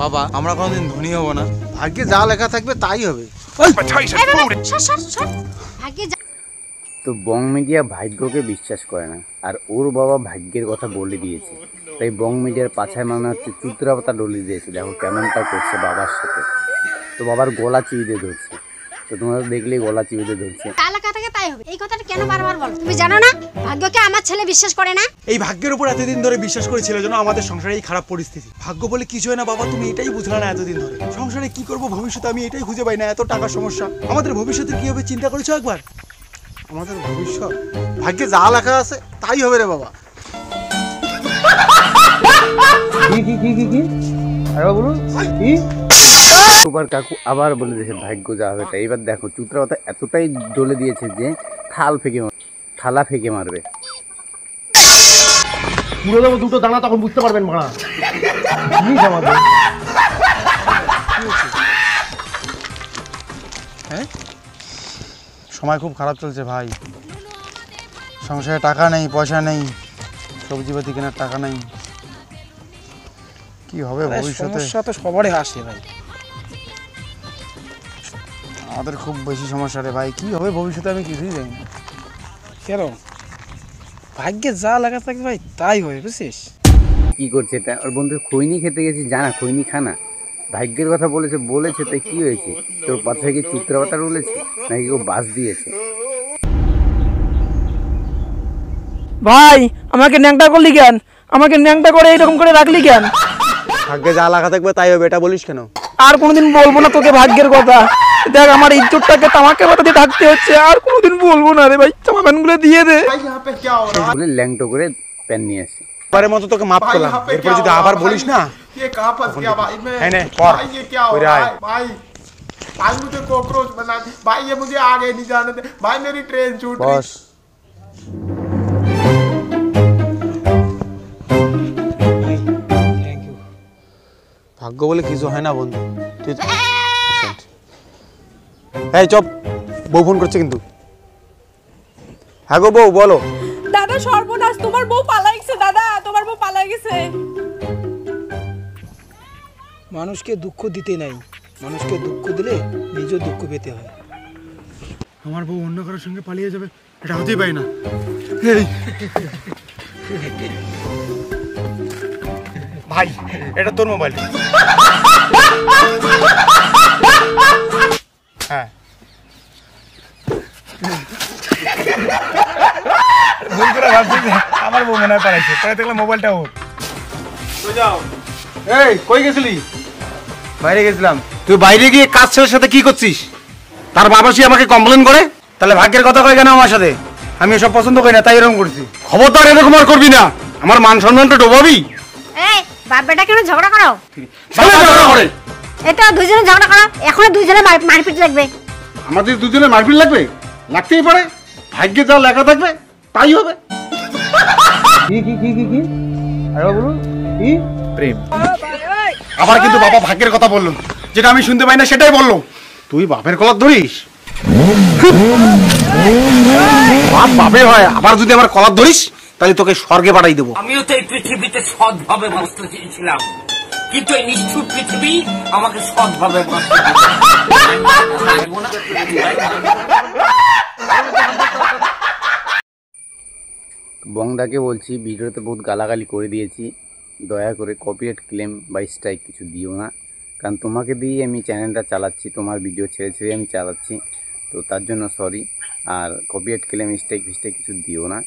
বাবা আমরা কোনোদিন ধনী হব না, ভাগ্যে যা লেখা থাকবে তাই হবে। তো বং মিডিয়া ভাগ্যকে বিশ্বাস করে না, আর ওর বাবা ভাগ্যের কথা বলে দিয়েছে, তাই বং মিডিয়ার পাছায় মানে হচ্ছে চুতরা পাতা ডলে দিয়েছে। দেখো কেমনটা করছে বাবার সাথে, তো বাবার গলা চিবিয়ে ধরছে। তো তোমরা দেখলেই গলা চিবিয়ে ধরছে। তাই হবে, এই কথাটা কেন বারবার বলো? তুমি জানো না ভাগ্যকে আমার ছেলে বিশ্বাস করে না? এই ভাগ্যের উপর এতদিন ধরে বিশ্বাস করেছিল জন্য আমাদের সংসারে এই খারাপ পরিস্থিতি। ভাগ্য বলে কিছু হয় না বাবা, তুমি এটাই বুঝলে না এতদিন ধরে। সংসারে কি করব ভবিষ্যতে আমি এটাই খুঁজে পাই না, এত টাকার সমস্যা। আমাদের ভবিষ্যতে কি হবে চিন্তা করেছো একবার? আমাদের ভবিষ্যৎ ভাগ্যে যা লেখা আছে তাই হবে রে বাবা। সুপার কাকু আবার বলে দিয়েছে ভাগ্য যা হবে তাই। এবার দেখো চুতরা পাতা এতটাই ডলে দিয়েছে যে থালা ফেঁকে মারবে। পুরো দেবো দুটো দানা, তখন বুঝতে পারবেন মারা। হ্যাঁ, সময় খুব খারাপ চলছে ভাই। সংসারে টাকা নেই, পয়সা নেই, সবজিপাতি কেনার টাকা নেই। কি হবে ভবিষ্যতে? সমস্যা তো সবারই আসে ভাই, আমাদের খুব বেশি সমস্যা রে ভাই। কি হবে ভবিষ্যতে আমি কিছুই জানি না। কেন? ভাগ্যে যা লেখা থাকে ভাই তাই হয়, বুঝছিস? কি করছে এটা? ওর বন্ধু খৈনি খেতে গেছি, জানা খৈনি খানা। ভাগ্যের কথা বলেছে তাই কি হয়েছে? তোর পাশে কি চুতরা পাতা রয়েছে নাকি ও বাস দিয়েছে? ভাই আমাকে ন্যাংটা করলি কেন? আমাকে ন্যাংটা করে এরকম করে রাখলি কেন? ভাগ্যে যা লেখা থাকবে তাই হবে, এটা বলিস কেন? আর কোনোদিন বলবো না তোকে ভাগ্যের কথা। দেখ আমার ইজ্জতটাকে তামাকে কথা দিয়ে ঢাকতে হচ্ছে, আর কোনোদিন বলবো না রে ভাই। জামা প্যান্টগুলো দিয়ে দে। বলে ল্যাংটো করে প্যান নিয়ে আসে। এবারের মতো তোকে মাফ করলাম, এরপর যদি আবার বলিস না। ये कहां फंस गया भाई मैं? भाई ये क्या हो रहा है भाई? भाई मुझे कॉकरोच बना दी भाई, ये मुझे आगे नहीं जाने दे भाई, मेरी ट्रेन छूट रही। बस थैंक यू। भाग्य बोले কিছু হয় না বন্ধু। তুই এই চুপ, বউ ফোন করছে কিন্তু। হ্যাঁ গো বউ বলো। দাদা সর্বনাশ, তোমার বউ পালাই গেছে দাদা, তোমার বউ পালাই গেছে। মানুষকে দুঃখ দিতে নাই, মানুষকে দুঃখ দিলে নিজেও দুঃখ পেতে হয়। আমার বউ অন্য কারোর সঙ্গে পালিয়ে যাবে, এটা হতেই পারে না। এই ভাই এটা তোর মোবাইল। হ্যাঁ ভুল করে ভাবছি আমার বউ মনে হয় পালাইছে, পরে দেখলাম মোবাইলটা ওর। এই কই গেছিলি? বাইরে গেছিলাম। তুই বাইরে গিয়ে কাজ ছেলের সাথে কি করছিস? তার বাবা সে আমাকে কমপ্লেন করে, তাহলে ভাগ্যের কথা কয় কেন আমার সাথে? আমি এসব পছন্দ করি না তাই এরকম করছি। খবরদার এরকম আর করবি না, আমার মান সম্মানটা ডোবাবি। এই বাপ বেটা কেন ঝগড়া করো? ঝগড়া করে এটা দুইজনে ঝগড়া করো, এখন দুইজনে মারপিট লাগবে। আমাদের দুজনে মারপিট লাগবে? লাগতেই পারে, ভাগ্যে যা লেখা থাকবে তাই হবে। কি আরে বলুন কি প্রেম। আবার কিন্তু বাবা ভাগ্যের কথা বললো, যেটা আমি শুনতে পাই না সেটাই বললো। তুই বাপের কলার ধরিস? বাপ বাপে হয়, আবার যদি আমার কলার ধরিস তাহলে তোকে স্বর্গে পাঠাই দেবো। আমিও তো এই পৃথিবীতে সৎভাবে বাঁচতে চেয়েছিলাম, কিন্তু এই নিষ্ঠুর পৃথিবী আমাকে সৎভাবে বাঁচতে বংদাকে বলছি ভিডিওতে বহুত গালাগালি করে দিয়েছি, দয়া করে কপিরাইট ক্লেম বা স্ট্রাইক কিছু দিও না, কারণ তোমাকে দিয়েই আমি চ্যানেলটা চালাচ্ছি, তোমার ভিডিও ছেড়ে আমি চালাচ্ছি, তো তার জন্য সরি। আর কপিরাইট ক্লেম স্ট্রাইক কিছু দিও না।